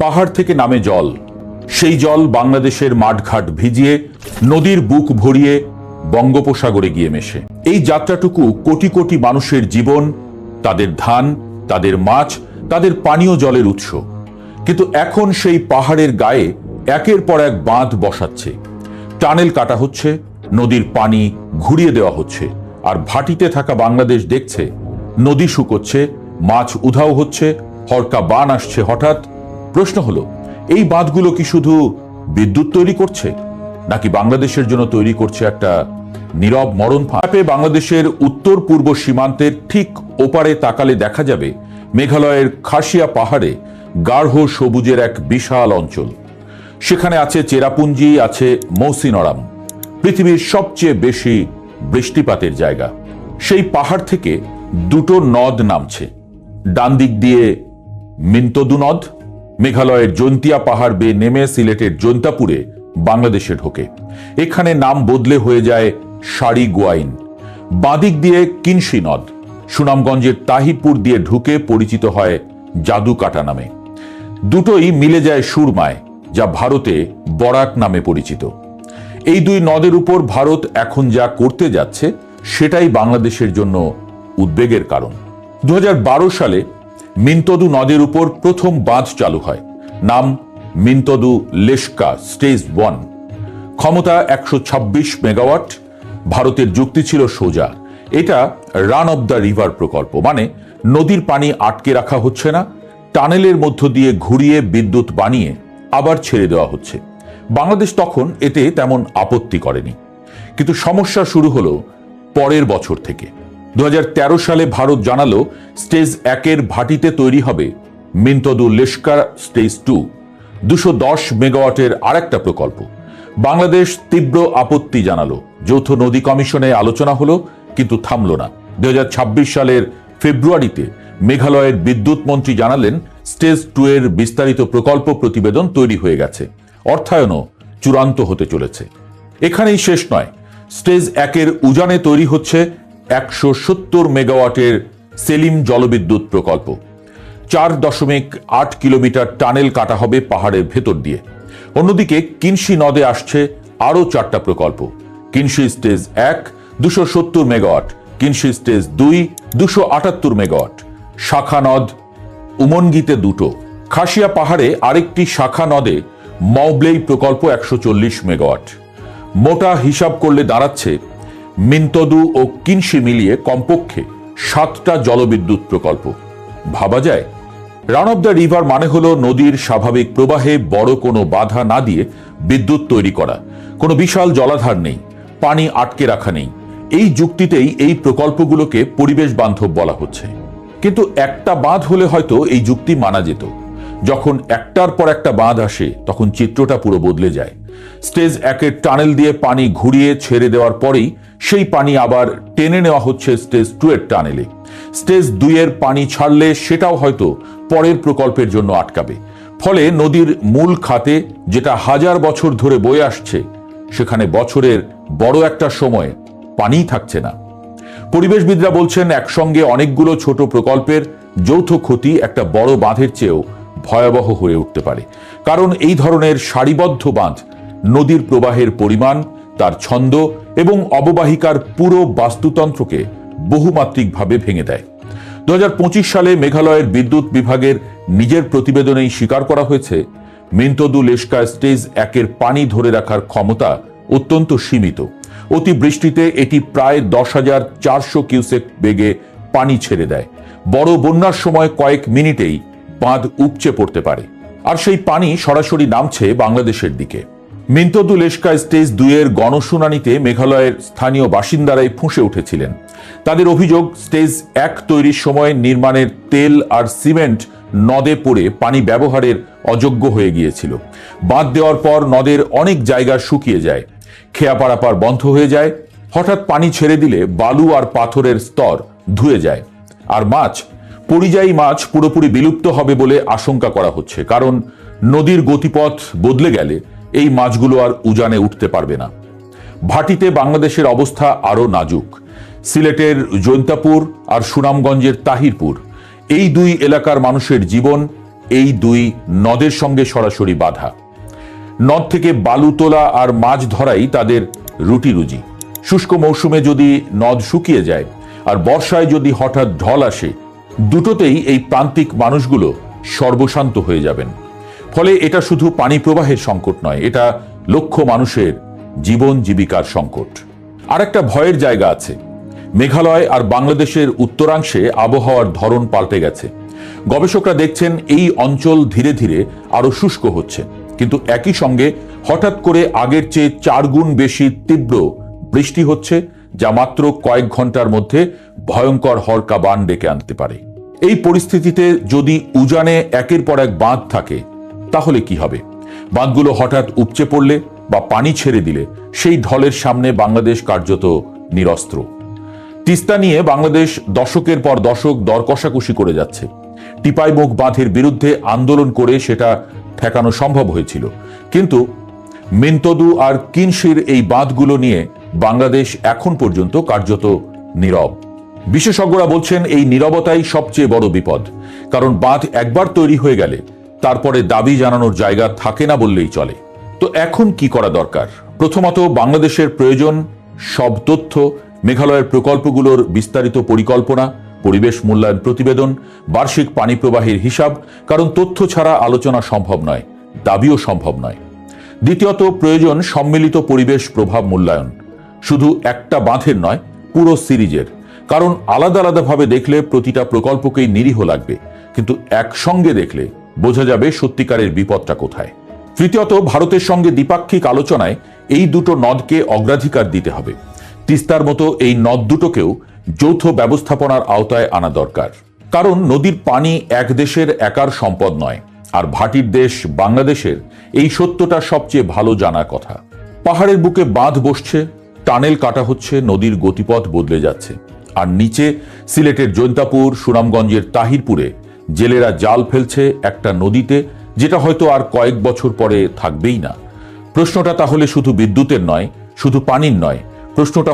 পাহাড় থেকে নামে জল, সেই জল বাংলাদেশের মাঠঘাট ভিজিয়ে নদীর বুক ভরিয়ে বঙ্গোপসাগরে গিয়ে মেশে। এই যাত্রাটুকু কোটি কোটি মানুষের জীবন, তাদের ধান, তাদের মাছ, তাদের পানীয় জলের উৎস। কিন্তু এখন সেই পাহাড়ের গায়ে একের পর এক বাঁধ বসাচ্ছে, টানেল কাটা হচ্ছে, নদীর পানি ঘুরিয়ে দেওয়া হচ্ছে, আর ভাটিতে থাকা বাংলাদেশ দেখছে নদী শুকোচ্ছে, মাছ উধাও হচ্ছে, হরকা বান আসছে হঠাৎ। প্রশ্ন হলো, এই বাঁধগুলো কি শুধু বিদ্যুৎ তৈরি করছে, নাকি বাংলাদেশের জন্য তৈরি করছে একটা নীরব মরণ ফাঁদ? বাংলাদেশের উত্তর পূর্ব সীমান্তের ঠিক ওপারে তাকালে দেখা যাবে মেঘালয়ের খাসিয়া পাহাড়ে গাঢ় সবুজের এক বিশাল অঞ্চল। সেখানে আছে চেরাপুঞ্জি, আছে মৌসিনরাম, পৃথিবীর সবচেয়ে বেশি বৃষ্টিপাতের জায়গা। সেই পাহাড় থেকে দুটো নদ নামছে, ডান দিক দিয়ে মিন্তদু নদ মেঘালয়ের জৈন্তিয়া পাহাড় বেয়ে নেমে সিলেটের জৈন্তাপুরে বাংলাদেশে ঢোকে। এখানে নাম বদলে হয়ে যায় সারি গোয়াইন। বাঁদিক দিয়ে কিনশি নদ সুনামগঞ্জের তাহিরপুর দিয়ে ঢুকে পরিচিত হয় জাদুকাটা নামে। দুটোই মিলে যায় সুরমায়, যা ভারতে বরাক নামে পরিচিত। এই দুই নদের উপর ভারত এখন যা করতে যাচ্ছে সেটাই বাংলাদেশের জন্য উদ্বেগের কারণ। 2012 সালে মিন্তদু নদের উপর প্রথম বাঁধ চালু হয়, নাম মিন্তদু লেশকা স্টেজ 1, ক্ষমতা 126 মেগাওয়াট। ভারতের যুক্তি ছিল সোজা, এটা রান অব দ্য রিভার প্রকল্প, মানে নদীর পানি আটকে রাখা হচ্ছে না, টানেলের মধ্য দিয়ে ঘুরিয়ে বিদ্যুৎ বানিয়ে আবার ছেড়ে দেওয়া হচ্ছে। বাংলাদেশ তখন এতে তেমন আপত্তি করেনি। কিন্তু সমস্যা শুরু হলো পরের বছর থেকে। 2013 সালে ভারত জানালো স্টেজ 1-এর ভাটিতে তৈরি হবে মিন্তদু লেশকা স্টেজ 2, 210 মেগাওয়াটের আরেকটা প্রকল্প। বাংলাদেশ তীব্র আপত্তি জানালো। যৌথ নদী কমিশনে আলোচনা হলো, কিন্তু থামলো না। 2026 সালের ফেব্রুয়ারিতে মেঘালয়ের বিদ্যুৎ মন্ত্রী জানালেন স্টেজ 2 এর বিস্তারিত প্রকল্প প্রতিবেদন তৈরি হয়ে গেছে, অর্থায়নও চূড়ান্ত হতে চলেছে। এখানেই শেষ নয়, স্টেজ 1-এর উজানে তৈরি হচ্ছে 170 মেগাওয়াটের সেলিম জলবিদ্যুৎ প্রকল্প। 4.8 কিলোমিটার টানেল কাটা হবে পাহাড়ের ভেতর দিয়ে। অন্যদিকে কিনশি নদে আসছে আরও 4টা প্রকল্প। কিনশি স্টেজ 1 270 মেগাওয়াট, কিনশি স্টেজ 2 278 মেগাওয়াট। শাখা নদ উমনগিতে দুটো। খাসিয়া পাহাড়ে আরেকটি শাখা নদে মৌবলেই প্রকল্প 140 মেগাওয়াট। মোটা হিসাব করলে দাঁড়াচ্ছে মিন্তদু ও কিনশি মিলিয়ে কমপক্ষে 7টা জলবিদ্যুৎ প্রকল্প। ভাবা যায়? রান অব দ্য রিভার মানে হলো নদীর স্বাভাবিক প্রবাহে বড় কোনো বাধা না দিয়ে বিদ্যুৎ তৈরি করা। কোনো বিশাল জলাধার নেই, পানি আটকে রাখা নেই। এই যুক্তিতেই এই প্রকল্পগুলোকে পরিবেশ বান্ধব বলা হচ্ছে। কিন্তু একটা বাঁধ হলে হয়তো এই যুক্তি মানা যেত। যখন একটার পর একটা বাঁধ আসে তখন চিত্রটা পুরো বদলে যায়। স্টেজ 1-এর টানেল দিয়ে পানি ঘুরিয়ে ছেড়ে দেওয়ার পরেই সেই পানি আবার টেনে নেওয়া হচ্ছে স্টেজ 2-এর টানেলে। স্টেজ 2-এর পানি ছাড়লে সেটাও হয়তো পরের প্রকল্পের জন্য আটকাবে। ফলে নদীর মূল খাতে, যেটা হাজার বছর ধরে বয়ে আসছে, সেখানে বছরের বড় একটা সময় পানিই থাকছে না। পরিবেশবিদরা বলছেন একসঙ্গে অনেকগুলো ছোট প্রকল্পের যৌথ ক্ষতি একটা বড় বাঁধের চেয়েও ভয়াবহ হয়ে উঠতে পারে। কারণ এই ধরনের সারিবদ্ধ বাঁধ নদীর প্রবাহের পরিমাণ, তার ছন্দ এবং অববাহিকার পুরো বাস্তুতন্ত্রকে বহুমাত্রিকভাবে ভেঙে দেয়। 2025 সালে মেঘালয়ের বিদ্যুৎ বিভাগের নিজের প্রতিবেদনেই স্বীকার করা হয়েছে মিন্তদু লেশকা স্টেজ 1-এর পানি ধরে রাখার ক্ষমতা অত্যন্ত সীমিত। অতিবৃষ্টিতে এটি প্রায় 10,400 কিউসেক বেগে পানি ছেড়ে দেয়। বড় বন্যার সময় কয়েক মিনিটেই বাঁধ উপচে পড়তে পারে, আর সেই পানি সরাসরি নামছে বাংলাদেশের দিকে। মিন্তদু লেশকা স্টেজ 2-এর গণশুনানিতে মেঘালয়ের স্থানীয় বাসিন্দারাই ফুঁসে উঠেছিলেন। তাদের অভিযোগ, স্টেজ 1 তৈরির সময় নির্মাণের তেল আর সিমেন্ট নদে পড়ে পানি ব্যবহারের অযোগ্য হয়ে গিয়েছিল। বাঁধ দেওয়ার পর নদের অনেক জায়গা শুকিয়ে যায়, খেয়া পারাপার বন্ধ হয়ে যায়। হঠাৎ পানি ছেড়ে দিলে বালু আর পাথরের স্তর ধুয়ে যায়, আর পরিযায়ী মাছ পুরোপুরি বিলুপ্ত হবে বলে আশঙ্কা করা হচ্ছে। কারণ নদীর গতিপথ বদলে গেলে এই মাছগুলো আর উজানে উঠতে পারবে না। ভাটিতে বাংলাদেশের অবস্থা আরও নাজুক। সিলেটের জৈন্তাপুর আর সুনামগঞ্জের তাহিরপুর, এই দুই এলাকার মানুষের জীবন এই দুই নদের সঙ্গে সরাসরি বাধা। নদ থেকে বালু তোলা আর মাছ ধরাই তাদের রুটি রুজি। শুষ্ক মৌসুমে যদি নদ শুকিয়ে যায় আর বর্ষায় যদি হঠাৎ ঢল আসে, দুটোতেই এই প্রান্তিক মানুষগুলো সর্বশান্ত হয়ে যাবেন। ফলে এটা শুধু পানি প্রবাহের সংকট নয়, এটা লক্ষ মানুষের জীবন জীবিকার সংকট। আর একটা ভয়ের জায়গা আছে। মেঘালয় আর বাংলাদেশের উত্তরাংশে আবহাওয়ার ধরন পাল্টে গেছে। গবেষকরা দেখছেন এই অঞ্চল ধীরে ধীরে আরো শুষ্ক হচ্ছে, কিন্তু একই সঙ্গে হঠাৎ করে আগের চেয়ে 4 গুণ বেশি তীব্র বৃষ্টি হচ্ছে, যা মাত্র কয়েক ঘন্টার মধ্যে ভয়ঙ্কর হরকা বান ডেকে আনতে পারে। এই পরিস্থিতিতে যদি উজানে একের পর এক বাঁধ থাকে, তাহলে কি হবে? বাঁধগুলো হঠাৎ উপচে পড়লে বা পানি ছেড়ে দিলে সেই ঢলের সামনে বাংলাদেশ কার্যত নিরস্ত্র। তিস্তা নিয়ে বাংলাদেশ দশকের পর দশক দর কষাকষি করে যাচ্ছে। টিপাইমুখ বাঁধের বিরুদ্ধে আন্দোলন করে সেটা ঠেকানো সম্ভব হয়েছিল, কিন্তু মিন্তদু আর কিনশির এই বাঁধগুলো নিয়ে বাংলাদেশ এখন পর্যন্ত কার্যত নীরব। বিশেষজ্ঞরা বলছেন এই নীরবতাই সবচেয়ে বড় বিপদ, কারণ বাঁধ একবার তৈরি হয়ে গেলে তারপরে দাবি জানানোর জায়গা থাকে না বললেই চলে। তো এখন কি করা দরকার? প্রথমত, বাংলাদেশের প্রয়োজন সব তথ্য, মেঘালয়ের প্রকল্পগুলোর বিস্তারিত পরিকল্পনা, পরিবেশ মূল্যায়ন প্রতিবেদন, বার্ষিক পানি প্রবাহের হিসাব, কারণ তথ্য ছাড়া আলোচনা সম্ভব নয়, দাবিও সম্ভব নয়। দ্বিতীয়ত, প্রয়োজন সম্মিলিত পরিবেশ প্রভাব মূল্যায়ন, শুধু একটা বাঁধের নয়, পুরো সিরিজের, কারণ আলাদা আলাদাভাবে দেখলে প্রতিটা প্রকল্পকেই নিরীহ লাগবে, কিন্তু একসঙ্গে দেখলে বোঝা যাবে সত্যিকারের বিপদটা কোথায়। তৃতীয়ত, ভারতের সঙ্গে দ্বিপাক্ষিক আলোচনায় এই দুটো নদকে অগ্রাধিকার দিতে হবে। তিস্তার মতো এই নদ দুটোকেও যৌথ ব্যবস্থাপনার আওতায় আনা দরকার, কারণ নদীর পানি এক দেশের একার সম্পদ নয়, আর ভাটির দেশ বাংলাদেশের এই সত্যটা সবচেয়ে ভালো জানার কথা। পাহাড়ের বুকে বাঁধ বসছে, টানেল কাটা হচ্ছে, নদীর গতিপথ বদলে যাচ্ছে, আর নিচে সিলেটের জৈন্তাপুর, সুনামগঞ্জের তাহিরপুরে জেলেরা জাল ফেলছে একটা নদীতে, যেটা হয়তো আর কয়েক বছর পরে থাকবেই না। প্রশ্নটা তাহলে শুধু বিদ্যুতের নয়, শুধু পানির নয়, প্রশ্নটা